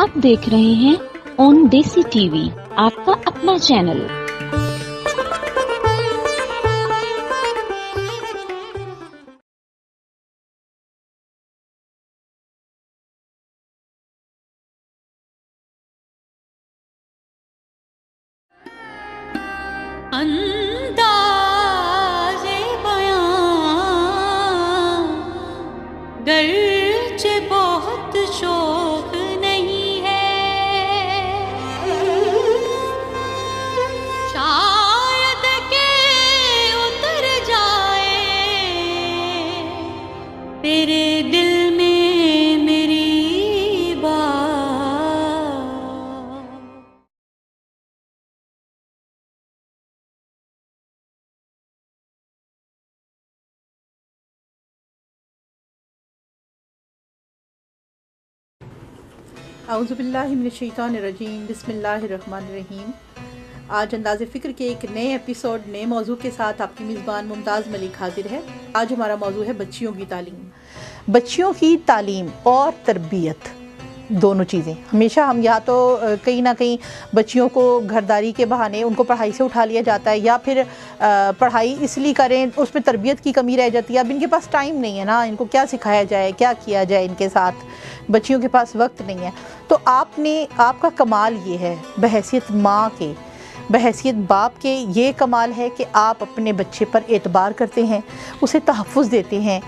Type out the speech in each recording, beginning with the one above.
آپ دیکھ رہے ہیں اون دیسی ٹی وی، آپ کا اپنا چینل۔ اندازے بیان گرچہ بہت شوق نہیں ہے، شاید کہ اتر جائے تیرے دل میں میری بات۔ اعوذ باللہ من الشیطان الرجیم، بسم اللہ الرحمن الرحیم۔ آج انداز فکر کے ایک نئے ایپیسوڈ، نئے موضوع کے ساتھ آپ کی میزبان ممتاز ملک حاضر ہے۔ آج ہمارا موضوع ہے بچیوں کی تعلیم۔ بچیوں کی تعلیم اور تربیت دونوں چیزیں، ہمیشہ ہم یا تو کہیں نہ کہیں بچیوں کو گھرداری کے بہانے ان کو پڑھائی سے اٹھا لیا جاتا ہے، یا پھر پڑھائی اس لیے کریں اس میں تربیت کی کمی رہ جاتی ہے۔ اب ان کے پاس ٹائم نہیں ہے نا، ان کو کیا سکھایا جائے، کیا کیا جائے، ان کے ساتھ بچیوں کے پاس وقت نہیں ہے۔ تو آپ کا کمال یہ ہے بحیثیت ماں کے، بحیثیت باپ کے، یہ کمال ہے کہ آپ اپنے بچے پر اعتبار کرتے ہیں، اسے تحفظ دیتے ہیں،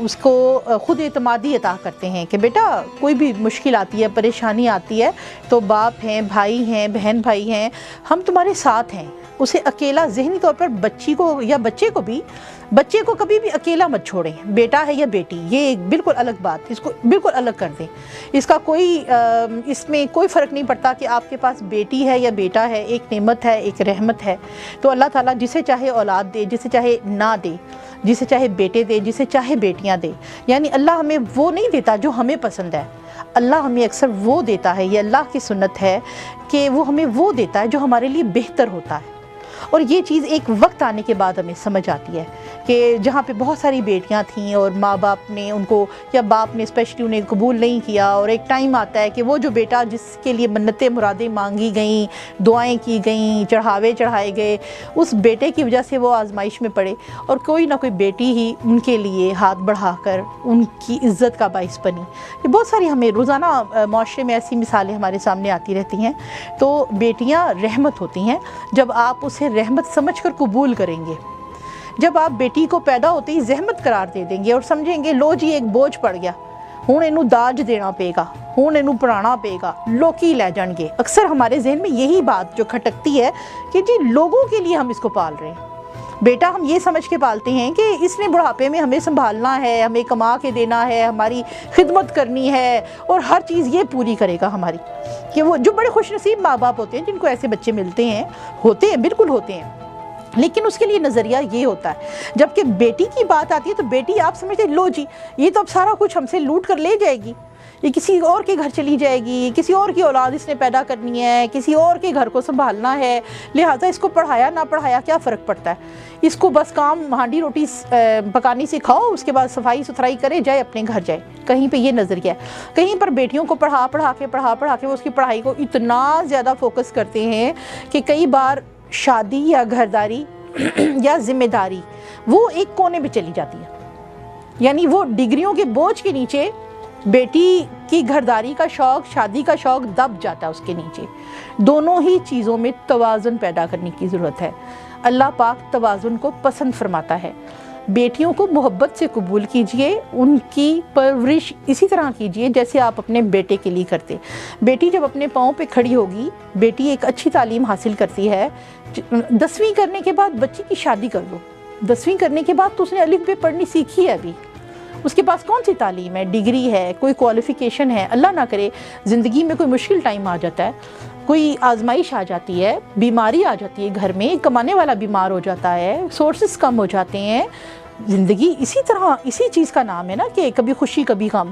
اس کو خود اعتمادی عطا کرتے ہیں کہ بیٹا کوئی بھی مشکل آتی ہے، پریشانی آتی ہے تو باپ ہیں، بھائی ہیں، بہن بھائی ہیں، ہم تمہارے ساتھ ہیں۔ اسے اکیلا ذہنی طور پر بچے کو کبھی بھی اکیلا مت چھوڑیں، بیٹا ہے یا بیٹی، یہ ایک بالکل الگ بات، اس کو بالکل الگ کر دیں۔ اس میں کوئی فرق نہیں پڑتا کہ آپ کے پاس بیٹی ہے یا بیٹا ہے، ایک نعمت ہے، ایک رحمت ہے۔ تو اللہ تعالیٰ جسے چاہے اولاد دے، جسے چاہے نہ دے، جسے چاہے بیٹے دے، جسے چاہے بیٹیاں دے، یعنی اللہ ہمیں وہ نہیں دیتا جو ہمیں پسند ہے، اللہ ہمیں اکثر وہ دیتا ہے، یہ اللہ کی سنت ہے کہ وہ ہمیں وہ دیتا ہے جو ہمارے لیے بہتر ہوتا ہے۔ اور یہ چیز ایک وقت آنے کے بعد ہمیں سمجھ آتی ہے کہ جہاں پہ بہت ساری بیٹیاں تھیں اور ماں باپ نے ان کو یا باپ نے اسپیشلی انہیں قبول نہیں کیا، اور ایک ٹائم آتا ہے کہ وہ جو بیٹا جس کے لیے منتیں مرادیں مانگی گئیں، دعائیں کی گئیں، چڑھاوے چڑھائے گئے، اس بیٹے کی وجہ سے وہ آزمائش میں پڑے، اور کوئی نہ کوئی بیٹی ہی ان کے لیے ہاتھ بڑھا کر ان کی عزت کا باعث بنی۔ یہ بہت ساری ہمیں روزانہ معاشرے میں ایسی مثالیں ہمارے سامنے آتی رہتی ہیں۔ تو بیٹیاں رحمت ہوتی ہیں جب آپ اسے رحمت سمجھ کر قبول کریں گے۔ جب آپ بیٹی کو پیدا ہوتے ہی زحمت قرار دے دیں گے اور سمجھیں گے لو جی ایک بوجھ پڑ گیا، ہوں اینو داج دینا پے گا، ہوں اینو پڑھانا پے گا، لوکی لے جان گے، اکثر ہمارے ذہن میں یہی بات جو کھٹکتی ہے کہ جی لوگوں کے لیے ہم اس کو پال رہے ہیں۔ بیٹا ہم یہ سمجھ کے پالتے ہیں کہ اس نے بڑھاپے میں ہمیں سنبھالنا ہے، ہمیں کما کے دینا ہے، ہماری خدمت کرنی ہے، اور ہر چیز یہ پوری کرے گا ہماری۔ کہ وہ جو بڑے خوش نصیب ماں باپ ہوتے ہیں جن کو ایسے بچے ملتے ہیں، بالکل ہوتے ہیں، لیکن اس کے لیے نظریہ یہ ہوتا ہے۔ جبکہ بیٹی کی بات آتی ہے تو بیٹی آپ سمجھتے ہیں لو جی یہ تو اب سارا کچھ ہم سے لوٹ کر لے جائے گی، یہ کسی اور کے گھر چلی جائے گی، کسی اور کی اولاد اس نے پیدا کرنی ہے، کسی اور کے گھر کو سنبھالنا ہے، لہٰذا اس کو پڑھایا نہ پڑھایا کیا فرق پڑتا ہے، اس کو بس کام ہانڈی روٹی پکانی سکھاؤ، اس کے بعد صفائی ستھرائی کرے جائے اپنے گھر جائے۔ کہیں پہ یہ نظریہ ہے، کہیں پر بیٹیوں کو پڑھا کے وہ اس کی پڑھائی کو اتنا زیادہ فوکس کرتے ہیں کہ کئی بار شادی یا گھرداری یا ذمہ داری وہ ایک کونے میں چلی جاتی ہے، یعنی وہ ڈگریوں کے بوجھ کے نیچے بیٹی کی گھرداری کا شوق، شادی کا شوق دب جاتا ہے اس کے نیچے۔ دونوں ہی چیزوں میں توازن پیدا کرنے کی ضرورت ہے۔ اللہ پاک توازن کو پسند فرماتا ہے۔ بیٹیوں کو محبت سے قبول کیجئے، ان کی پرورش اسی طرح کیجئے جیسے آپ اپنے بیٹے کے لیے کرتے۔ بیٹی جب اپنے پاؤں پہ کھڑی ہوگی، بیٹی ایک اچھی تعلیم حاصل کرتی ہے، 10ویں کرنے کے بعد بچی کی شادی کر دو۔ 10ویں کرنے کے بعد تو اس نے الف ب پڑھنی سیکھی ہے، ابھی اس کے پاس کون سی تعلیم ہے، ڈگری ہے، کوئی کوالیفیکیشن ہے۔ اللہ نہ کرے زندگی میں کوئی مشکل ٹائم آ جاتا ہے، کوئی آزمائش آ جاتی ہے، بیماری آ جاتی ہے گھر میں، کمانے والا بیمار ہو جاتا ہے، سورسز کم ہو جاتے ہیں۔ زندگی اسی چیز کا نام ہے نا کہ کبھی خوشی کبھی غم،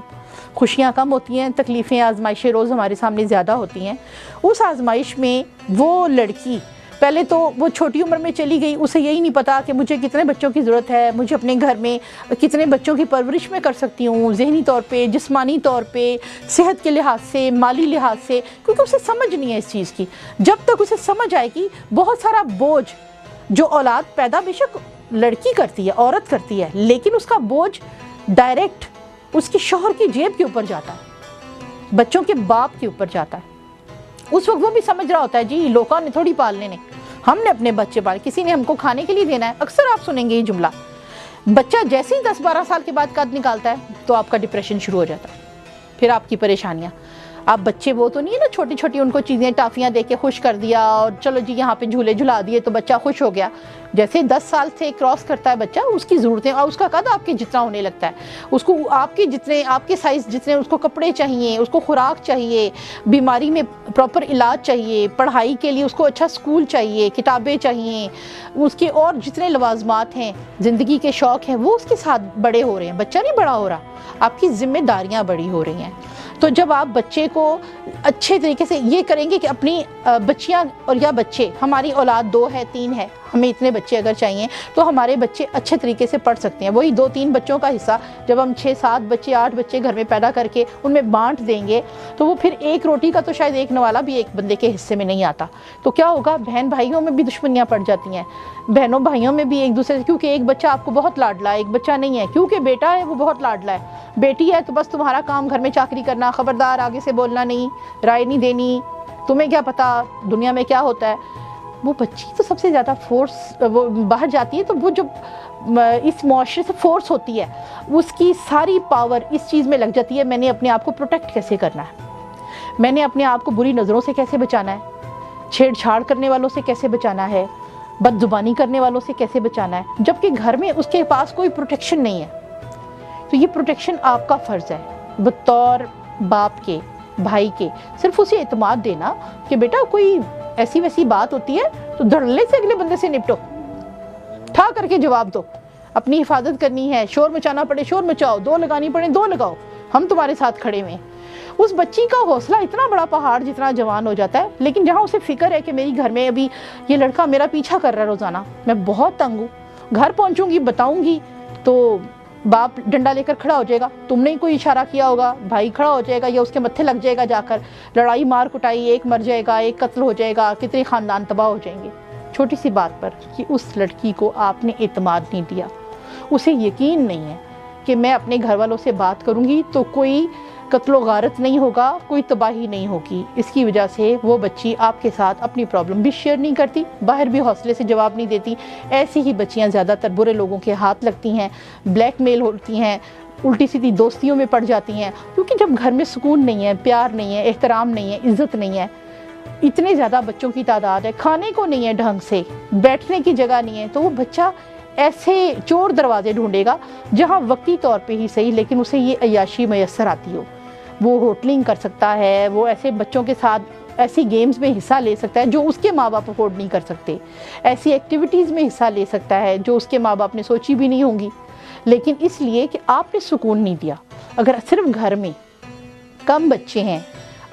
خوشیاں کم ہوتی ہیں، تکلیفیں آزمائشیں روز ہمارے سامنے زیادہ ہوتی ہیں۔ اس آزمائش میں وہ لڑکی پہلے تو وہ چھوٹی عمر میں چلی گئی، اسے یہی نہیں پتا کہ مجھے کتنے بچوں کی ضرورت ہے، مجھے اپنے گھر میں کتنے بچوں کی پرورش میں کر سکتی ہوں، ذہنی طور پہ، جسمانی طور پہ، صحت کے لحاظ سے، مالی لحاظ سے، کیونکہ اسے سمجھ نہیں ہے اس چیز کی۔ جب تک اسے سمجھ آئے گی، بہت سارا بوجھ جو اولاد پیدا بے شک لڑکی کرتی ہے، عورت کرتی ہے، لیکن اس کا بوجھ ڈائریکٹ اس کے شوہر کی جیب کے اوپر جاتا ہے، بچوں کے باپ کے اوپر جاتا ہے۔ اس وقت وہ بھی سمجھ رہا ہوتا ہے جی لوگوں نے تھوڑی پالنے نے، ہم نے اپنے بچے پالے، کسی نے ہم کو کھانے کے لیے دینا ہے۔ اکثر آپ سنیں گے یہ جملہ۔ بچہ جیسے ہی 10-12 سال کے بعد قد نکالتا ہے تو آپ کا ڈپریشن شروع ہو جاتا ہے، پھر آپ کی پریشانیاں۔ آپ بچے وہ تو نہیں ہے نا چھوٹی چھوٹی ان کو چیزیں ٹافیاں دے کے خوش کر دیا اور چلو جی یہاں پہ جھولے جھلا دیے تو بچہ خوش ہو گیا۔ جیسے 10 سال سے کراس کرتا ہے بچہ، اس کی ضرورتیں اور اس کا قد آپ کے جتنا ہونے لگتا ہے، اس کو آپ کے سائز جتنے، اس کو کپڑے چاہیے، اس کو خوراک چاہیے، بیماری میں پراپر علاج چاہیے، پڑھائی کے لیے اس کو اچھا سکول چاہیے، کتابیں چاہیے، اس کے اور جتنے لوازمات ہیں، زندگی کے شوق ہیں، وہ اس کے ساتھ بڑے ہو رہے ہیں۔ بچہ نہیں بڑا ہو رہا، آپ کی ذمہ داریاں بڑی ہو رہی ہیں۔ تو جب آپ بچے کو اچھے طریقے سے یہ کریں گے کہ اپنی بچیاں اور یا بچے، ہماری اولاد 2 ہے 3 ہے، ہمیں اتنے بچے اگر چاہیے تو ہمارے بچے اچھے طریقے سے پڑھ سکتے ہیں۔ وہی 2-3 بچوں کا حصہ جب ہم 6-7 بچے 8 بچے گھر میں پیدا کر کے ان میں بانٹ دیں گے تو وہ پھر ایک روٹی کا تو شاید ایک نوالا بھی ایک بندے کے حصے میں نہیں آتا۔ تو کیا ہوگا، بہن بھائیوں میں بھی دشمنیاں پڑ جاتی ہیں، بہنوں بھائیوں میں بھی ایک دوسرے سے، کیونکہ ایک بچہ آپ کو بہت لاڈلا ہے، ایک بچہ نہیں ہے، کیونکہ بیٹا ہے وہ بہت لاڈلا ہے، بیٹی ہے تو بس تمہارا کام گھر میں چاکری کرنا، خبردار آگے سے بولنا نہیں، رائے نہیں دینی، تمہیں کیا پتا دنیا میں کیا ہوتا ہے۔ وہ بچی تو سب سے زیادہ فورس، وہ باہر جاتی ہے تو وہ جو اس معاشرے سے فورس ہوتی ہے، اس کی ساری پاور اس چیز میں لگ جاتی ہے، میں نے اپنے آپ کو پروٹیکٹ کیسے کرنا ہے، میں نے اپنے آپ کو بری نظروں سے کیسے بچانا ہے، چھیڑ چھاڑ کرنے والوں سے کیسے بچانا ہے، بد زبانی کرنے والوں سے کیسے بچانا ہے، جبکہ گھر میں اس کے پاس کوئی پروٹیکشن نہیں ہے۔ تو یہ پروٹیکشن آپ کا فرض ہے بطور باپ کے، بھائی کے، صرف اسے اعتماد دینا کہ بیٹا کوئی ایسی ویسی بات ہوتی ہے تو دھڑلے سے اگلے بندے سے نپٹو، ٹھا کر کے جواب دو، اپنی حفاظت کرنی ہے، شور مچانا پڑے شور مچاؤ، 2 لگانی پڑے 2 لگاؤ، ہم تمہارے ساتھ کھڑے ہوئے ہیں۔ اس بچی کا حوصلہ اتنا بڑا پہاڑ جتنا جوان ہو جاتا ہے، لیکن جہاں اسے فکر ہے کہ میری گھر میں ابھی یہ لڑکا میرا پیچھا کر رہا ہے روزانہ، میں بہت تنگ ہوں، گھر پہنچوں گی بتاؤں گی تو باپ ڈنڈا لے کر کھڑا ہو جائے گا، تم نے کوئی اشارہ کیا ہوگا، بھائی کھڑا ہو جائے گا یا اس کے متھے لگ جائے گا، جا کر لڑائی مار کٹائی، ایک مر جائے گا، ایک قتل ہو جائے گا، کتنے خاندان تباہ ہو جائیں گے، چھوٹی سی بات پر کہ اس لڑکی کو آپ نے اعتماد نہیں دیا، اسے یقین نہیں ہے کہ میں اپنے گھر والوں سے بات کروں گی تو کوئی قتل و غارت نہیں ہوگا، کوئی تباہی نہیں ہوگی۔ اس کی وجہ سے وہ بچی آپ کے ساتھ اپنی پرابلم بھی شیئر نہیں کرتی، باہر بھی حوصلے سے جواب نہیں دیتی۔ ایسی ہی بچیاں زیادہ تر برے لوگوں کے ہاتھ لگتی ہیں، بلیک میل ہوتی ہیں، الٹی سیدھی دوستیوں میں پڑ جاتی ہیں، کیونکہ جب گھر میں سکون نہیں ہے، پیار نہیں ہے، احترام نہیں ہے، عزت نہیں ہے، اتنے زیادہ بچوں کی تعداد ہے، کھانے کو نہیں ہے ڈھنگ سے، بیٹھنے کی جگہ نہیں ہے، تو وہ بچہ ایسے چور دروازے ڈھونڈے گا جہاں وقتی طور پہ ہی صحیح لیکن اسے یہ عیاشی میسر آتی ہو۔ وہ ہوٹلنگ کر سکتا ہے، وہ ایسے بچوں کے ساتھ ایسی گیمز میں حصہ لے سکتا ہے جو اس کے ماں باپ افورڈ نہیں کر سکتے، ایسی ایکٹیویٹیز میں حصہ لے سکتا ہے جو اس کے ماں باپ نے سوچی بھی نہیں ہوں گی، لیکن اس لیے کہ آپ نے سکون نہیں دیا۔ اگر صرف گھر میں کم بچے ہیں،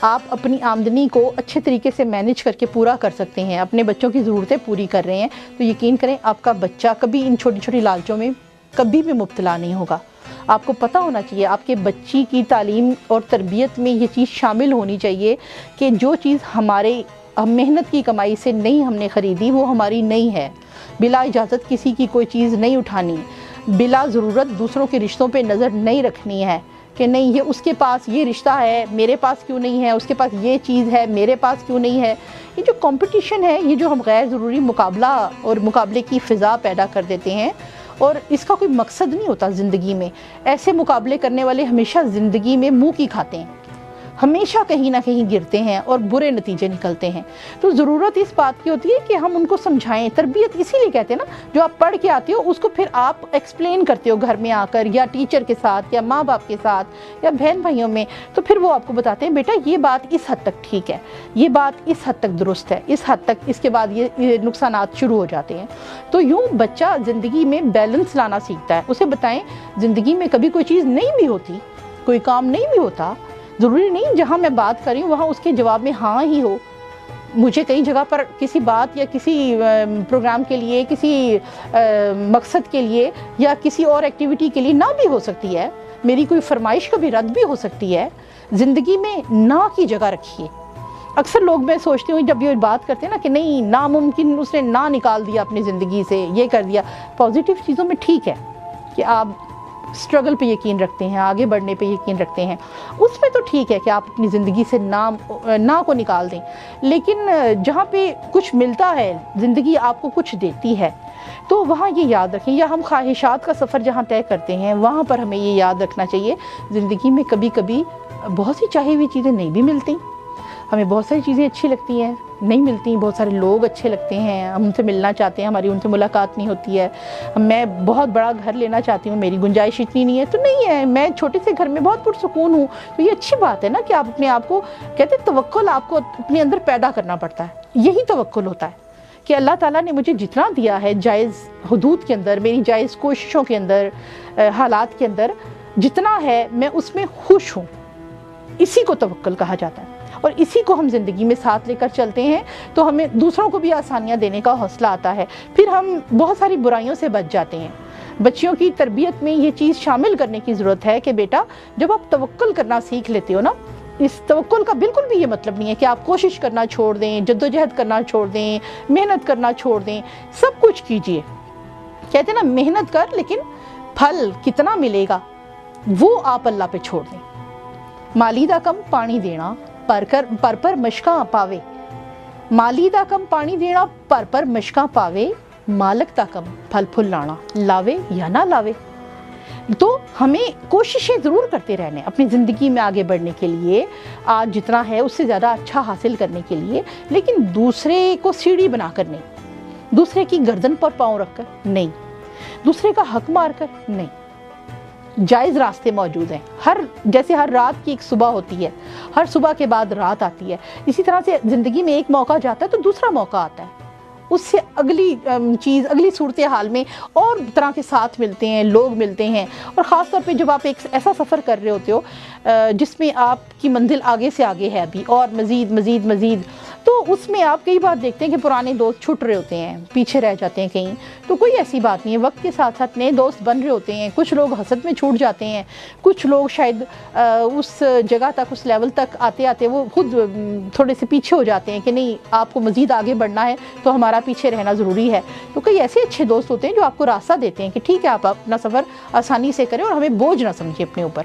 آپ اپنی آمدنی کو اچھے طریقے سے مینیج کر کے پورا کر سکتے ہیں، اپنے بچوں کی ضرورتیں پوری کر رہے ہیں، تو یقین کریں آپ کا بچہ کبھی ان چھوٹی چھوٹی لالچوں میں کبھی بھی مبتلا نہیں ہوگا۔ آپ کو پتہ ہونا چاہیے، آپ کے بچی کی تعلیم اور تربیت میں یہ چیز شامل ہونی چاہیے کہ جو چیز ہمارے محنت کی کمائی سے نہیں ہم نے خریدی وہ ہماری نہیں ہے، بلا اجازت کسی کی کوئی چیز نہیں اٹھانی، بلا ضرورت دوسروں کے رشتوں پہ نظر نہیں رکھنی ہے کہ نہیں یہ اس کے پاس یہ رشتہ ہے میرے پاس کیوں نہیں ہے، اس کے پاس یہ چیز ہے میرے پاس کیوں نہیں ہے۔ یہ جو کمپٹیشن ہے، یہ جو ہم غیر ضروری مقابلہ اور مقابلے کی فضا پیدا کر دیتے ہیں، اور اس کا کوئی مقصد نہیں ہوتا زندگی میں، ایسے مقابلے کرنے والے ہمیشہ زندگی میں منہ کی کھاتے ہیں، ہمیشہ کہیں نہ کہیں گرتے ہیں اور برے نتیجے نکلتے ہیں۔ تو ضرورت اس بات کی ہوتی ہے کہ ہم ان کو سمجھائیں، تربیت اسی لیے کہتے ہیں نا، جو آپ پڑھ کے آتے ہو اس کو پھر آپ ایکسپلین کرتے ہو گھر میں آ کر، یا ٹیچر کے ساتھ، یا ماں باپ کے ساتھ، یا بہن بھائیوں میں، تو پھر وہ آپ کو بتاتے ہیں بیٹا یہ بات اس حد تک ٹھیک ہے، یہ بات اس حد تک درست ہے، اس حد تک اس کے بعد یہ نقصانات شروع ہو جاتے ہیں۔ تو یوں بچہ زندگی میں بیلنس لانا سیکھتا ہے۔ اسے بتائیں زندگی میں کبھی کوئی چیز نہیں بھی ہوتی، کوئی کام نہیں بھی ہوتا، ضروری نہیں جہاں میں بات کر رہی ہوں وہاں اس کے جواب میں ہاں ہی ہو، مجھے کئی جگہ پر کسی بات یا کسی پروگرام کے لیے، کسی مقصد کے لیے یا کسی اور ایکٹیویٹی کے لیے نہ بھی ہو سکتی ہے، میری کوئی فرمائش کبھی رد بھی ہو سکتی ہے۔ زندگی میں نہ کی جگہ رکھیے۔ اکثر لوگ میں سوچتی ہوں جب یہ بات کرتے ہیں نا کہ نہیں ناممکن، اس نے نہ نکال دیا اپنی زندگی سے، یہ کر دیا۔ پازیٹیو چیزوں میں ٹھیک ہے کہ آپ اسٹرگل پہ یقین رکھتے ہیں، آگے بڑھنے پہ یقین رکھتے ہیں، اس میں تو ٹھیک ہے کہ آپ اپنی زندگی سے نہ کو نکال دیں، لیکن جہاں پہ کچھ ملتا ہے، زندگی آپ کو کچھ دیتی ہے، تو وہاں یہ یاد رکھیں، یا ہم خواہشات کا سفر جہاں طے کرتے ہیں وہاں پر ہمیں یہ یاد رکھنا چاہیے زندگی میں کبھی کبھی بہت سی چاہی ہوئی چیزیں نہیں بھی ملتی۔ ہمیں بہت ساری چیزیں اچھی لگتی ہیں، نہیں ملتی، بہت سارے لوگ اچھے لگتے ہیں، ہم ان سے ملنا چاہتے ہیں، ہماری ان سے ملاقات نہیں ہوتی ہے، میں بہت بڑا گھر لینا چاہتی ہوں، میری گنجائش اتنی نہیں ہے تو نہیں ہے، میں چھوٹے سے گھر میں بہت پرسکون ہوں، تو یہ اچھی بات ہے نا کہ آپ اپنے آپ کو، کہتے ہیں توکل آپ کو اپنے اندر پیدا کرنا پڑتا ہے، یہی توکل ہوتا ہے کہ اللہ تعالیٰ نے مجھے جتنا دیا ہے جائز حدود کے اندر، میری جائز کوششوں کے اندر، حالات کے اندر جتنا ہے میں اس میں خوش ہوں، اسی کو توکل کہا جاتا ہے، اور اسی کو ہم زندگی میں ساتھ لے کر چلتے ہیں تو ہمیں دوسروں کو بھی آسانیاں دینے کا حوصلہ آتا ہے، پھر ہم بہت ساری برائیوں سے بچ جاتے ہیں۔ بچیوں کی تربیت میں یہ چیز شامل کرنے کی ضرورت ہے کہ بیٹا جب آپ توکل کرنا سیکھ لیتے ہو نا، اس توکل کا بالکل بھی یہ مطلب نہیں ہے کہ آپ کوشش کرنا چھوڑ دیں، جدوجہد کرنا چھوڑ دیں، محنت کرنا چھوڑ دیں، سب کچھ کیجئے، کہتے ہیں نا محنت کر لیکن پھل کتنا ملے گا وہ آپ اللہ پہ چھوڑ دیں۔ مالیدہ کم پانی دینا پر مشکاں پاوے، مالیدہ کم پانی دینا پر مشکاں پاوے، مالک دا کم پھل پھل لانا، لاوے یا نہ لاوے۔ تو ہمیں کوششیں ضرور کرتے رہنے اپنی زندگی میں آگے بڑھنے کے لیے، آج جتنا ہے اس سے زیادہ اچھا حاصل کرنے کے لیے، لیکن دوسرے کو سیڑھی بنا کر نہیں، دوسرے کی گردن پر پاؤں رکھ کر نہیں، دوسرے کا حق مار کر نہیں۔ جائز راستے موجود ہیں، جیسے ہر رات کی ایک صبح ہوتی ہے، ہر صبح کے بعد رات آتی ہے، اسی طرح سے زندگی میں ایک موقع جاتا ہے تو دوسرا موقع آتا ہے، اس سے اگلی چیز، اگلی صورتحال میں اور طرح کے ساتھ ملتے ہیں، لوگ ملتے ہیں، اور خاص طور پہ جب آپ ایک ایسا سفر کر رہے ہوتے ہو جس میں آپ کی منزل آگے سے آگے ہے ابھی اور مزید مزید مزید، تو اس میں آپ کئی بار دیکھتے ہیں کہ پرانے دوست چھٹ رہے ہوتے ہیں، پیچھے رہ جاتے ہیں کہیں، تو کوئی ایسی بات نہیں ہے، وقت کے ساتھ ساتھ نئے دوست بن رہے ہوتے ہیں، کچھ لوگ حسد میں چھوٹ جاتے ہیں، کچھ لوگ شاید اس جگہ تک، اس لیول تک آتے آتے وہ خود تھوڑے سے پیچھے ہو جاتے ہیں کہ نہیں آپ کو مزید آگے بڑھنا ہے تو ہمارا پیچھے رہنا ضروری ہے، تو کئی ایسے اچھے دوست ہوتے ہیں جو آپ کو راستہ دیتے ہیں کہ ٹھیک ہے آپ اپنا سفر آسانی سے کریں اور ہمیں بوجھ نہ سمجھیں اپنے اوپر۔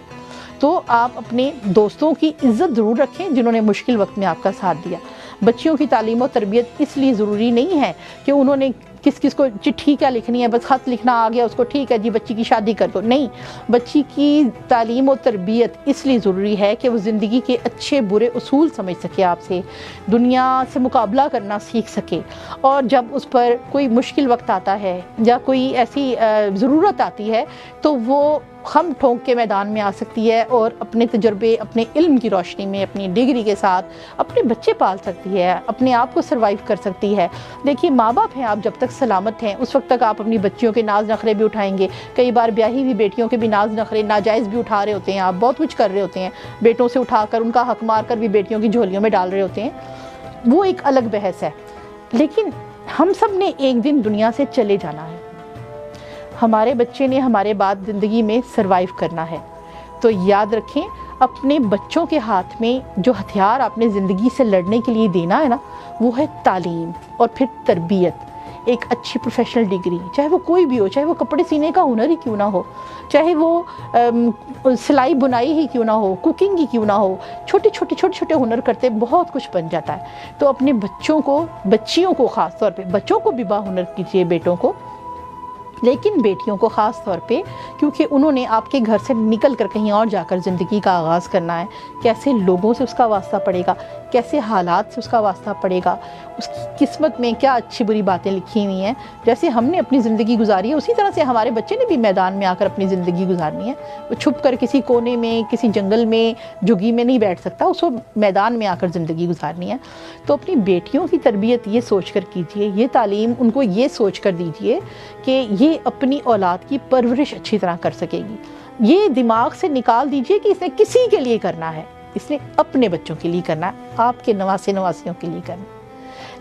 تو آپ اپنے دوستوں کی عزت ضرور رکھیں جنہوں نے مشکل وقت میں آپ کا ساتھ دیا۔ بچیوں کی تعلیم و تربیت اس لیے ضروری نہیں ہے کہ انہوں نے کس کو چٹھی کیا لکھنی ہے، بس خط لکھنا آ گیا اس کو، ٹھیک ہے جی بچی کی شادی کر دو، نہیں، بچی کی تعلیم و تربیت اس لیے ضروری ہے کہ وہ زندگی کے اچھے برے اصول سمجھ سکے، آپ سے دنیا سے مقابلہ کرنا سیکھ سکے، اور جب اس پر کوئی مشکل وقت آتا ہے یا کوئی ایسی ضرورت آتی ہے تو وہ خم ٹھونک کے میدان میں آ سکتی ہے اور اپنے تجربے، اپنے علم کی روشنی میں، اپنی ڈگری کے ساتھ اپنے بچے پال سکتی ہے، اپنے آپ کو سروائیو کر سکتی ہے۔ دیکھیے ماں باپ ہیں، آپ جب تک سلامت ہیں اس وقت تک آپ اپنی بچیوں کے ناز نخرے بھی اٹھائیں گے، کئی بار بیاہی ہوئی بیٹیوں کے بھی ناز نخرے ناجائز بھی اٹھا رہے ہوتے ہیں، آپ بہت کچھ کر رہے ہوتے ہیں، بیٹوں سے اٹھا کر ان کا حق مار کر بھی بیٹیوں کی جھولیوں میں ڈال رہے ہوتے ہیں، وہ ایک الگ بحث ہے، لیکن ہم سب نے ایک دن دنیا سے چلے جانا ہے، ہمارے بچے نے ہمارے بعد زندگی میں سروائیو کرنا ہے، تو یاد رکھیں اپنے بچوں کے ہاتھ میں جو ہتھیار آپ نے زندگی سے لڑنے کے لیے دینا ہے نا، وہ ہے تعلیم اور پھر تربیت، ایک اچھی پروفیشنل ڈگری، چاہے وہ کوئی بھی ہو، چاہے وہ کپڑے سینے کا ہنر ہی کیوں نہ ہو، چاہے وہ سلائی بنائی ہی کیوں نہ ہو، کوکنگ ہی کیوں نہ ہو، چھوٹے ہنر کرتے بہت کچھ بن جاتا ہے۔ تو اپنے بچوں کو، بچیوں کو خاص طور پہ، بچوں کو بھی باہنر کیجیے بیٹوں کو، لیکن بیٹیوں کو خاص طور پہ، کیونکہ انہوں نے آپ کے گھر سے نکل کر کہیں اور جا کر زندگی کا آغاز کرنا ہے، کیسے لوگوں سے اس کا واسطہ پڑے گا، کیسے حالات سے اس کا واسطہ پڑے گا، اس کی قسمت میں کیا اچھی بری باتیں لکھی ہوئی ہیں، جیسے ہم نے اپنی زندگی گزاری ہے اسی طرح سے ہمارے بچے نے بھی میدان میں آ کر اپنی زندگی گزارنی ہے، وہ چھپ کر کسی کونے میں، کسی جنگل میں، جھگی میں نہیں بیٹھ سکتا، اس کو میدان میں آ کر زندگی گزارنی ہے۔ تو اپنی بیٹیوں کی تربیت یہ سوچ کر کیجیے، یہ تعلیم ان کو یہ سوچ کر دیجیے کہ یہ اپنی اولاد کی پرورش اچھی طرح کر سکے گی، یہ دماغ سے نکال دیجیے کہ اس نے کسی کے لیے کرنا ہے، اس نے اپنے بچوں کے لیے کرنا ہے، آپ کے نواسے نواسیوں کے لیے کرنا ہے۔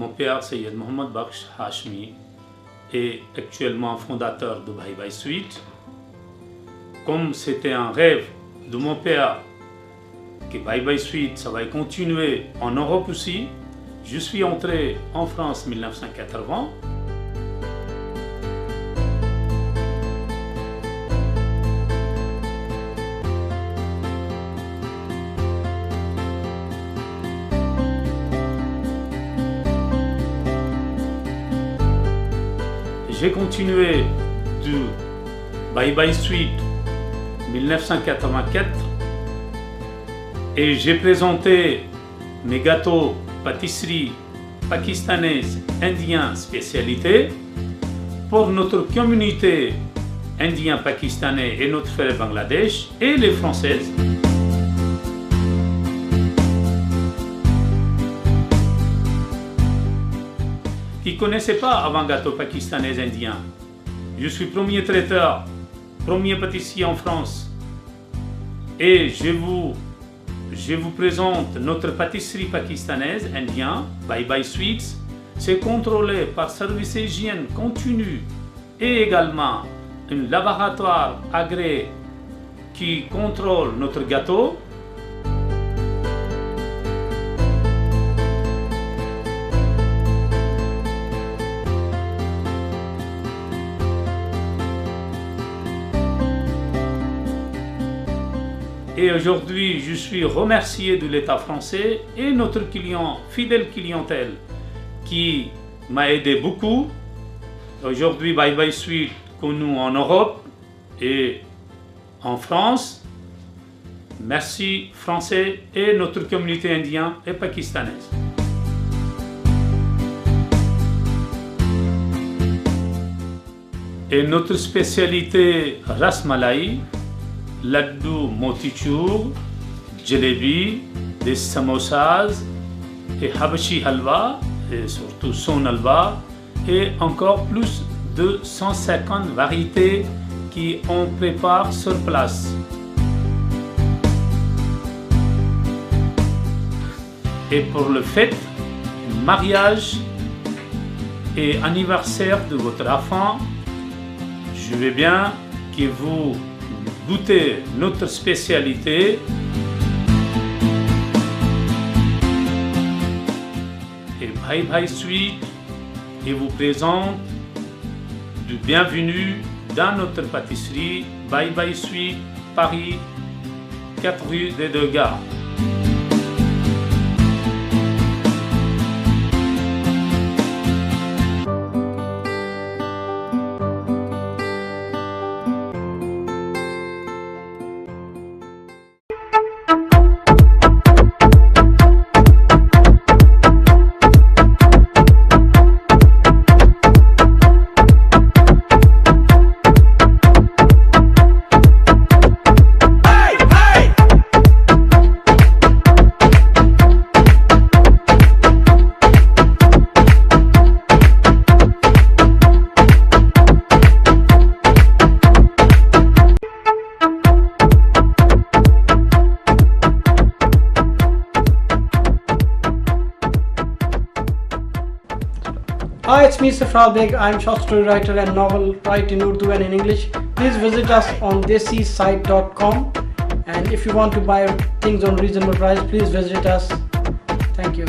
mon père Syed Mohamed Baksh Hashmi est actuellement fondateur de Bhai Bhai Sweet. Comme c'était un rêve de mon père que Bhai Bhai Sweet ça va continuer en Europe aussi, je suis entré en France en 1980. J'ai continué de Bhai Bhai Sweet 1984 et j'ai présenté mes gâteaux pâtisseries pakistanaises, indiens, spécialités pour notre communauté indien pakistanais et notre frère Bangladesh et les Françaises. Qui ne connaissaient pas avant gâteau pakistanais indien. Je suis premier traiteur, premier pâtissier en France. Et je vous présente notre pâtisserie pakistanaise indien, Bhai Bhai Sweets. C'est contrôlé par service hygiène continu et également un laboratoire agréé qui contrôle notre gâteau. Et aujourd'hui, je suis remercié de l'État français et notre client, fidèle clientèle, qui m'a aidé beaucoup. Aujourd'hui, Bhai Bhai Sweet connu en Europe et en France. Merci Français et notre communauté indienne et pakistanaise. Et notre spécialité Ras Malai, Laddu Motichur, Jalebi, des samosas et Habashi Halwa, et surtout son halwa, et encore plus de 150 variétés qui on prépare sur place. Et pour le fête, mariage et anniversaire de votre enfant, je veux bien que vous goûtez notre spécialité. Et Bhai Bhai Sweet et vous présente du bienvenue dans notre pâtisserie Bhai Bhai Sweet, Paris, 4 rue des Deux Gares. Hi, it's me Safral Beg. I'm short story writer and novel write in Urdu and in English. Please visit us on desisite.com, and if you want to buy things on reasonable price, please visit us. Thank you.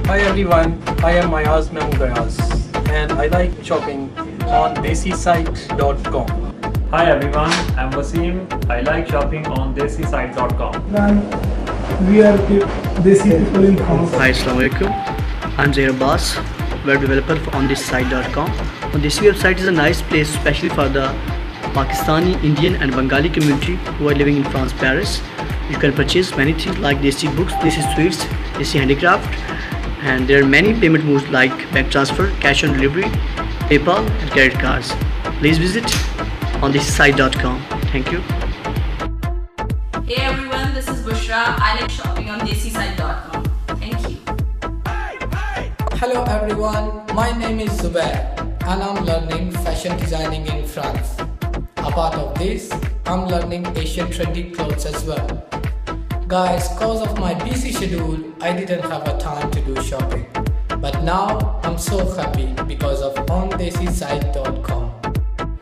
Hi everyone, I am Mayaz Memugayaz and I like shopping on desisite.com. Hi everyone, I'm Wasim. I like shopping on desisite.com. We are Desi people in France. Hi, Assalamualaikum. I'm Zair Abbas, web developer on desisite.com. On this website is a nice place, especially for the Pakistani, Indian and Bengali community who are living in France, Paris. You can purchase many things like Desi books, Desi sweets, Desi handicraft, and there are many payment modes like bank transfer, cash on delivery, PayPal and credit cards. Please visit on desisite.com. Thank you. Hey everyone, this is Bushra. I like shopping on desisite.com. Thank you. Hello everyone, my name is Zubair and I'm learning fashion designing in France. Apart of this, I'm learning Asian trendy clothes as well. Guys, cause of my busy schedule, I didn't have a time to do shopping. But now I'm so happy because of ondesisite.com.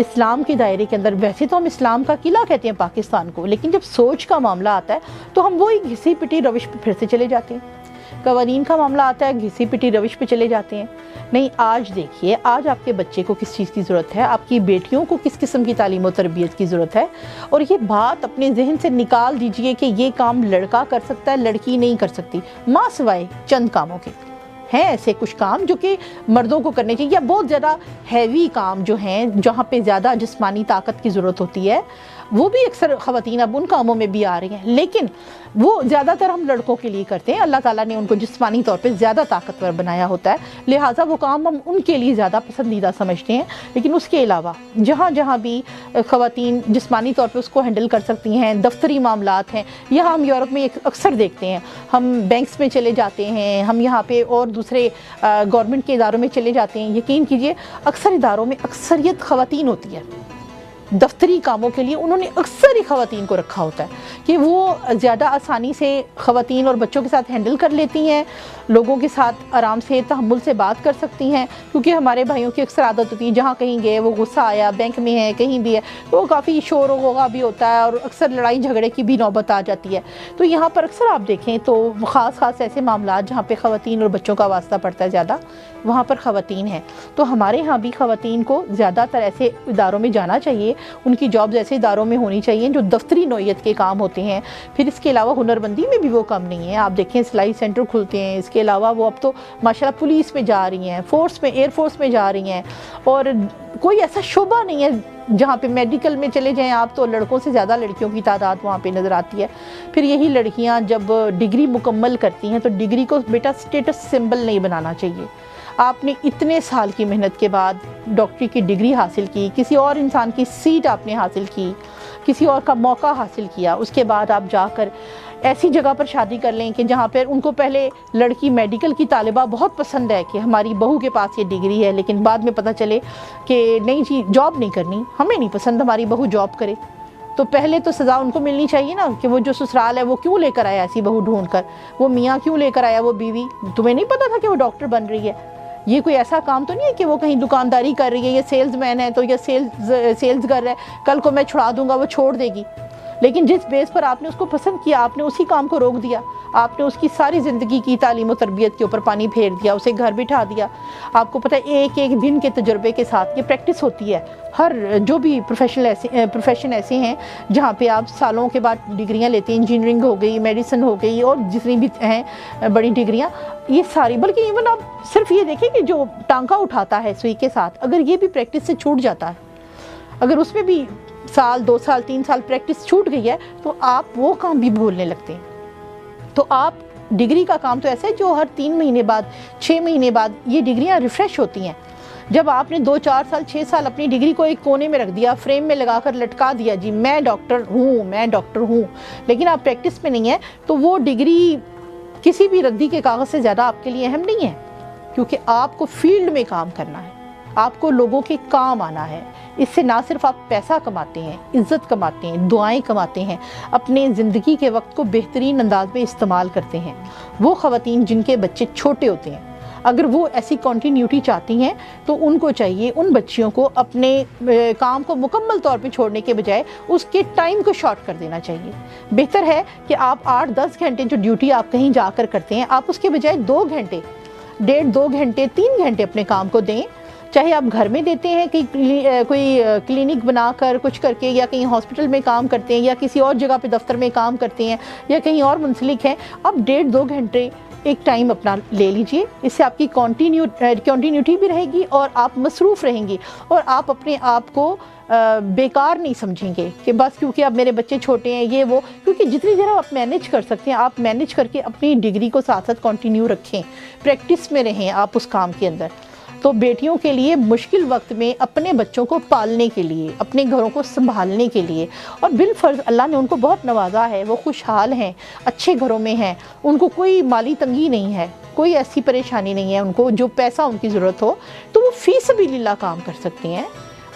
اسلام کے دائرے کے اندر، ویسے تو ہم اسلام کا قلعہ کہتے ہیں پاکستان کو، لیکن جب سوچ کا معاملہ آتا ہے تو ہم وہی گھسی پٹی روش پہ پھر سے چلے جاتے ہیں. قوانین کا معاملہ آتا ہے، گھسی پٹی روش پہ چلے جاتے ہیں. نہیں، آج دیکھیے، آج آپ کے بچے کو کس چیز کی ضرورت ہے، آپ کی بیٹیوں کو کس قسم کی تعلیم و تربیت کی ضرورت ہے، اور یہ بات اپنے ذہن سے نکال دیجئے کہ یہ کام لڑکا کر سکتا ہے، لڑکی نہیں کر سکتی، ماں سوائے چند کاموں کے. ہیں ایسے کچھ کام جو کہ مردوں کو کرنے چاہیے، یا بہت زیادہ ہیوی کام جو ہیں جہاں پہ زیادہ جسمانی طاقت کی ضرورت ہوتی ہے، وہ بھی اکثر خواتین اب ان کاموں میں بھی آ رہی ہیں، لیکن وہ زیادہ تر ہم لڑکوں کے لیے کرتے ہیں. اللہ تعالیٰ نے ان کو جسمانی طور پہ زیادہ طاقتور بنایا ہوتا ہے، لہٰذا وہ کام ہم ان کے لیے زیادہ پسندیدہ سمجھتے ہیں. لیکن اس کے علاوہ جہاں جہاں بھی خواتین جسمانی طور پہ اس کو ہینڈل کر سکتی ہیں، دفتری معاملات ہیں، یہاں ہم یورپ میں اکثر دیکھتے ہیں، ہم بینکس میں چلے جاتے ہیں، ہم یہاں پہ اور دوسرے گورنمنٹ کے اداروں میں چلے جاتے ہیں، یقین کیجئے اکثر اداروں میں اکثریت خواتین ہوتی ہے. دفتری کاموں کے لیے انہوں نے اکثر ہی خواتین کو رکھا ہوتا ہے کہ وہ زیادہ آسانی سے خواتین اور بچوں کے ساتھ ہینڈل کر لیتی ہیں، لوگوں کے ساتھ آرام سے تحمل سے بات کر سکتی ہیں. کیونکہ ہمارے بھائیوں کی اکثر عادت ہوتی ہے، جہاں کہیں گئے وہ غصہ آیا، بینک میں ہے، کہیں بھی ہے، تو وہ کافی شور و غوغا بھی ہوتا ہے اور اکثر لڑائی جھگڑے کی بھی نوبت آ جاتی ہے. تو یہاں پر اکثر آپ دیکھیں تو خاص ایسے معاملات جہاں پہ خواتین اور بچوں کا واسطہ پڑتا ہے زیادہ، وہاں پر خواتین ہیں. تو ہمارے ہاں بھی خواتین کو زیادہ تر ایسے اداروں میں جانا چاہیے، ان کی جابز ایسے اداروں میں ہونی چاہیے جو دفتری نوعیت کے کام ہوتے ہیں. پھر اس کے علاوہ ہنر مندی میں بھی وہ کم نہیں ہے. آپ دیکھیں سلائی سینٹر کھلتے ہیں، اس کے علاوہ وہ اب تو ماشاءاللہ پولیس میں جا رہی ہیں، فورس میں، ایئر فورس میں جا رہی ہیں، اور کوئی ایسا شعبہ نہیں ہے جہاں پہ میڈیکل میں چلے جائیں آپ تو لڑکوں سے زیادہ لڑکیوں کی تعداد وہاں پہ نظر آتی ہے. پھر یہی لڑکیاں جب ڈگری مکمل کرتی ہیں تو ڈگری کو بیٹا سٹیٹس سمبل نہیں بنانا چاہیے. آپ نے اتنے سال کی محنت کے بعد ڈاکٹری کی ڈگری حاصل کی، کسی اور انسان کی سیٹ آپ نے حاصل کی، کسی اور کا موقع حاصل کیا، اس کے بعد آپ جا کر ایسی جگہ پر شادی کر لیں کہ جہاں پر ان کو پہلے لڑکی میڈیکل کی طالبہ بہت پسند ہے کہ ہماری بہو کے پاس یہ ڈگری ہے، لیکن بعد میں پتہ چلے کہ نہیں جی جاب نہیں کرنی، ہمیں نہیں پسند ہماری بہو جاب کرے. تو پہلے تو سزا ان کو ملنی چاہیے نا کہ وہ جو سسرال ہے وہ کیوں لے کر آیا ایسی بہو ڈھونڈ کر، وہ میاں کیوں لے کر آیا وہ بیوی، تمہیں نہیں پتا تھا کہ وہ ڈاکٹر بن رہی ہے. یہ کوئی ایسا کام تو نہیں ہے کہ وہ کہیں دکانداری کر رہی ہے، یہ سیلز مین ہے تو یہ سیلز کر رہا ہے، کل کو میں چھڑا دوں گا وہ چھوڑ دے گی. لیکن جس بیس پر آپ نے اس کو پسند کیا، آپ نے اسی کام کو روک دیا، آپ نے اس کی ساری زندگی کی تعلیم و تربیت کے اوپر پانی پھیر دیا، اسے گھر بٹھا دیا. آپ کو پتہ ہے ایک ایک دن کے تجربے کے ساتھ یہ پریکٹس ہوتی ہے. ہر جو بھی پروفیشن ایسے ہیں جہاں پہ آپ سالوں کے بعد ڈگریاں لیتے ہیں، انجینئرنگ ہو گئی، میڈیسن ہو گئی، اور جتنی بھی ہیں بڑی ڈگریاں، یہ ساری، بلکہ ایون آپ صرف یہ دیکھیں کہ جو ٹانکا اٹھاتا ہے سوئی کے ساتھ، اگر یہ بھی پریکٹس سے چھوٹ جاتا ہے، اگر اس میں بھی سال 2 سال 3 سال پریکٹس چھوٹ گئی ہے تو آپ وہ کام بھی بھولنے لگتے ہیں. تو آپ ڈگری کا کام تو ایسا ہے جو ہر 3 مہینے بعد 6 مہینے بعد یہ ڈگریاں ریفریش ہوتی ہیں. جب آپ نے 2 4 سال 6 سال اپنی ڈگری کو ایک کونے میں رکھ دیا، فریم میں لگا کر لٹکا دیا، جی میں ڈاکٹر ہوں، لیکن آپ پریکٹس میں نہیں ہیں، تو وہ ڈگری کسی بھی ردی کے کاغذ سے زیادہ آپ کے لیے اہم نہیں ہے. کیونکہ آپ کو فیلڈ میں کام کرنا ہے، آپ کو لوگوں کے کام آنا ہے. اس سے نہ صرف آپ پیسہ کماتے ہیں، عزت کماتے ہیں، دعائیں کماتے ہیں، اپنے زندگی کے وقت کو بہترین انداز میں استعمال کرتے ہیں. وہ خواتین جن کے بچے چھوٹے ہوتے ہیں، اگر وہ ایسی کنٹینیوٹی چاہتی ہیں تو ان کو چاہیے ان بچیوں کو اپنے کام کو مکمل طور پہ چھوڑنے کے بجائے اس کے ٹائم کو شارٹ کر دینا چاہیے. بہتر ہے کہ آپ 8-10 گھنٹے جو ڈیوٹی آپ کہیں جا کر کرتے ہیں، آپ اس کے بجائے 2 گھنٹے، 1.5-2 گھنٹے 3 گھنٹے اپنے کام کو دیں. چاہے آپ گھر میں دیتے ہیں کہ کوئی کلینک بنا کر کچھ کر کے، یا کہیں ہاسپٹل میں کام کرتے ہیں، یا کسی اور جگہ پہ دفتر میں کام کرتے ہیں، یا کہیں اور منسلک ہیں، آپ 1.5-2 گھنٹے ایک ٹائم اپنا لے لیجئے. اس سے آپ کی کنٹینیوٹی بھی رہے گی اور آپ مصروف رہیں گی، اور آپ اپنے آپ کو بیکار نہیں سمجھیں گے کہ بس کیونکہ اب میرے بچے چھوٹے ہیں یہ وہ. کیونکہ جتنی دیر آپ مینیج کر سکتے ہیں آپ مینیج کر کے اپنی ڈگری کو ساتھ ساتھ کنٹینیو رکھیں، پریکٹس میں رہیں آپ اس کام کے اندر. تو بیٹیوں کے لیے مشکل وقت میں اپنے بچوں کو پالنے کے لیے، اپنے گھروں کو سنبھالنے کے لیے، اور بالفرض اللہ نے ان کو بہت نوازا ہے، وہ خوشحال ہیں، اچھے گھروں میں ہیں، ان کو کوئی مالی تنگی نہیں ہے، کوئی ایسی پریشانی نہیں ہے ان کو جو پیسہ ان کی ضرورت ہو، تو وہ فی سبیل اللہ کام کر سکتے ہیں.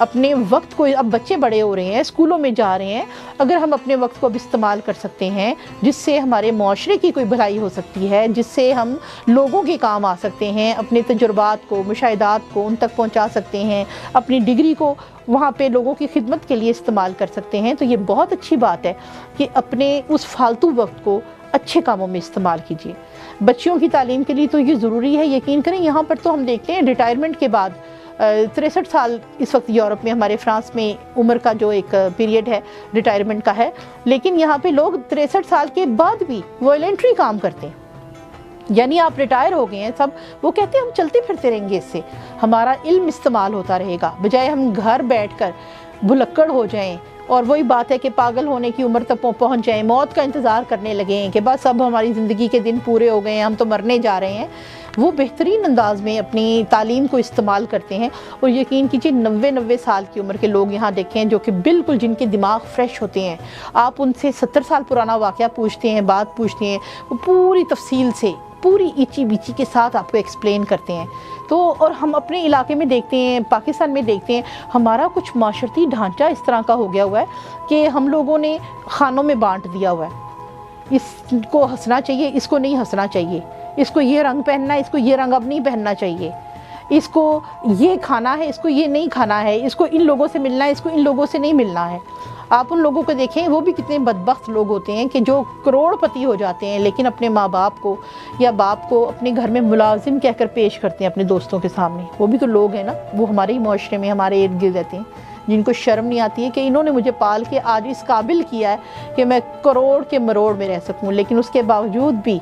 اپنے وقت کو، اب بچے بڑے ہو رہے ہیں، اسکولوں میں جا رہے ہیں، اگر ہم اپنے وقت کو اب استعمال کر سکتے ہیں جس سے ہمارے معاشرے کی کوئی بھلائی ہو سکتی ہے، جس سے ہم لوگوں کے کام آ سکتے ہیں، اپنے تجربات کو، مشاہدات کو ان تک پہنچا سکتے ہیں، اپنی ڈگری کو وہاں پہ لوگوں کی خدمت کے لیے استعمال کر سکتے ہیں، تو یہ بہت اچھی بات ہے کہ اپنے اس فالتو وقت کو اچھے کاموں میں استعمال کیجیے۔ بچیوں کی تعلیم کے لیے تو یہ ضروری ہے، یقین کریں یہاں پر تو ہم دیکھتے ہیں ریٹائرمنٹ کے بعد 63 سال اس وقت یورپ میں، ہمارے فرانس میں عمر کا جو ایک پیریڈ ہے ریٹائرمنٹ کا ہے، لیکن یہاں پہ لوگ 63 سال کے بعد بھی والنٹری کام کرتے ہیں، یعنی آپ ریٹائر ہو گئے ہیں سب، وہ کہتے ہیں ہم چلتے پھرتے رہیں گے، اس سے ہمارا علم استعمال ہوتا رہے گا، بجائے ہم گھر بیٹھ کر بھلکڑ ہو جائیں اور وہی بات ہے کہ پاگل ہونے کی عمر تک پہنچ جائیں، موت کا انتظار کرنے لگیں کہ بس اب ہماری زندگی کے دن پورے ہو گئے ہیں، ہم تو مرنے جا رہے ہیں۔ وہ بہترین انداز میں اپنی تعلیم کو استعمال کرتے ہیں، اور یقین کیجیے 90 سال کی عمر کے لوگ یہاں دیکھیں ہیں جو کہ بالکل جن کے دماغ فریش ہوتے ہیں، آپ ان سے 70 سال پرانا واقعہ پوچھتے ہیں، بات پوچھتے ہیں، وہ پوری تفصیل سے، پوری ایچی بیچی کے ساتھ آپ کو ایکسپلین کرتے ہیں۔ تو اور ہم اپنے علاقے میں دیکھتے ہیں، پاکستان میں دیکھتے ہیں، ہمارا کچھ معاشرتی ڈھانچہ اس طرح کا ہو گیا ہوا ہے کہ ہم لوگوں نے خانوں میں بانٹ دیا ہوا ہے، اس کو ہنسنا چاہیے، اس کو نہیں ہنسنا چاہیے، اس کو یہ رنگ پہننا ہے، اس کو یہ رنگ اب نہیں پہننا چاہیے، اس کو یہ کھانا ہے، اس کو یہ نہیں کھانا ہے، اس کو ان لوگوں سے ملنا ہے، اس کو ان لوگوں سے نہیں ملنا ہے۔ آپ ان لوگوں کو دیکھیں، وہ بھی کتنے بدبخت لوگ ہوتے ہیں کہ جو کروڑ پتی ہو جاتے ہیں لیکن اپنے ماں باپ کو یا باپ کو اپنے گھر میں ملازم کہہ کر پیش کرتے ہیں اپنے دوستوں کے سامنے۔ وہ بھی تو لوگ ہیں نا، وہ ہمارے ہی معاشرے میں ہمارے ارد گرد رہتے ہیں، جن کو شرم نہیں آتی ہے کہ انہوں نے مجھے پال کے آج اس قابل کیا ہے کہ میں کروڑ کے مروڑ میں رہ سکوں، لیکن اس کے باوجود بھی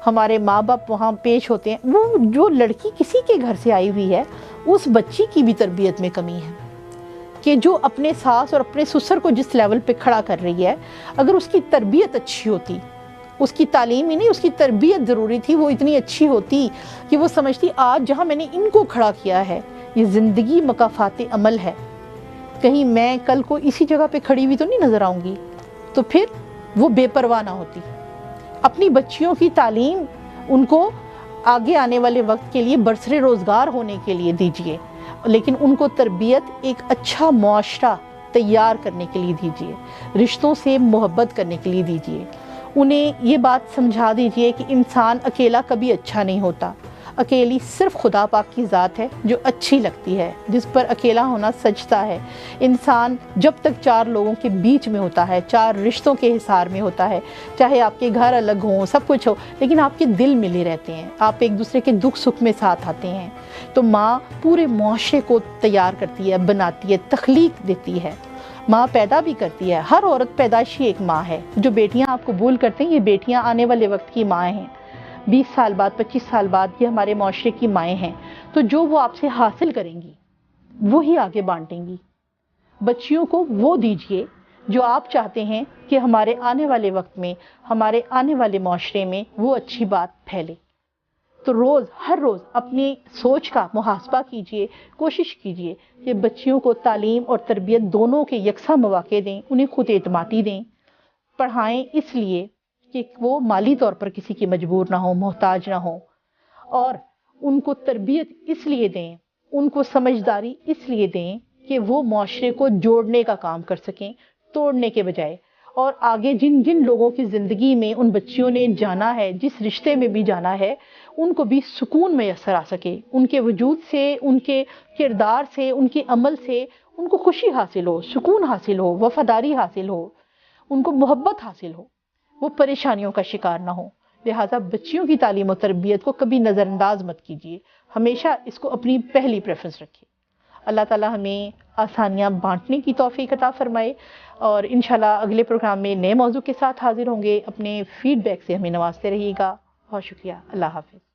ہمارے ماں باپ وہاں پیش ہوتے ہیں۔ وہ جو لڑکی کسی کے گھر سے آئی ہوئی ہے، اس بچی کی بھی تربیت میں کمی ہے کہ جو اپنے ساس اور اپنے سسر کو جس لیول پہ کھڑا کر رہی ہے، اگر اس کی تربیت اچھی ہوتی، اس کی تعلیم ہی نہیں، اس کی تربیت ضروری تھی، وہ اتنی اچھی ہوتی کہ وہ سمجھتی آج جہاں میں نے ان کو کھڑا کیا ہے، یہ زندگی مکافات عمل ہے، کہیں میں کل کو اسی جگہ پہ کھڑی ہوئی تو نہیں نظر آؤں گی، تو پھر وہ بے پرواہ نہ ہوتی۔ اپنی بچیوں کی تعلیم ان کو آگے آنے والے وقت کے لیے برسر روزگار ہونے کے لیے دیجیے، لیکن ان کو تربیت ایک اچھا معاشرہ تیار کرنے کے لیے دیجیے، رشتوں سے محبت کرنے کے لیے دیجیے، انہیں یہ بات سمجھا دیجیے کہ انسان اکیلا کبھی اچھا نہیں ہوتا، اکیلی صرف خدا پاک کی ذات ہے جو اچھی لگتی ہے، جس پر اکیلا ہونا سجتا ہے۔ انسان جب تک چار لوگوں کے بیچ میں ہوتا ہے، چار رشتوں کے حصار میں ہوتا ہے، چاہے آپ کے گھر الگ ہوں، سب کچھ ہو، لیکن آپ کے دل ملے رہتے ہیں، آپ ایک دوسرے کے دکھ سکھ میں ساتھ آتے ہیں، تو ماں پورے معاشرے کو تیار کرتی ہے، بناتی ہے، تخلیق دیتی ہے، ماں پیدا بھی کرتی ہے۔ ہر عورت پیدائشی ایک ماں ہے۔ جو بیٹیاں آپ قبول کرتے ہیں، یہ بیٹیاں آنے والے وقت کی مائیں ہیں، 20 سال بعد، 25 سال بعد یہ ہمارے معاشرے کی مائیں ہیں، تو جو وہ آپ سے حاصل کریں گی وہی آگے بانٹیں گی۔ بچیوں کو وہ دیجئے جو آپ چاہتے ہیں کہ ہمارے آنے والے وقت میں، ہمارے آنے والے معاشرے میں وہ اچھی بات پھیلے۔ تو ہر روز اپنی سوچ کا محاسبہ کیجئے، کوشش کیجئے کہ بچیوں کو تعلیم اور تربیت دونوں کے یکساں مواقع دیں، انہیں خود اعتمادی دیں، پڑھائیں اس لیے کہ وہ مالی طور پر کسی کی مجبور نہ ہوں، محتاج نہ ہوں، اور ان کو تربیت اس لیے دیں، ان کو سمجھداری اس لیے دیں کہ وہ معاشرے کو جوڑنے کا کام کر سکیں، توڑنے کے بجائے، اور آگے جن جن لوگوں کی زندگی میں ان بچیوں نے جانا ہے، جس رشتے میں بھی جانا ہے، ان کو بھی سکون میسر آ سکے، ان کے وجود سے، ان کے کردار سے، ان کے عمل سے ان کو خوشی حاصل ہو، سکون حاصل ہو، وفاداری حاصل ہو، ان کو محبت حاصل ہو، وہ پریشانیوں کا شکار نہ ہو۔ لہٰذا بچیوں کی تعلیم و تربیت کو کبھی نظر انداز مت کیجیے، ہمیشہ اس کو اپنی پہلی پریفرنس رکھیے۔ اللہ تعالیٰ ہمیں آسانیاں بانٹنے کی توفیق عطا فرمائے، اور انشاءاللہ اگلے پروگرام میں نئے موضوع کے ساتھ حاضر ہوں گے۔ اپنے فیڈ بیک سے ہمیں نوازتے رہیے گا۔ بہت شکریہ۔ اللہ حافظ۔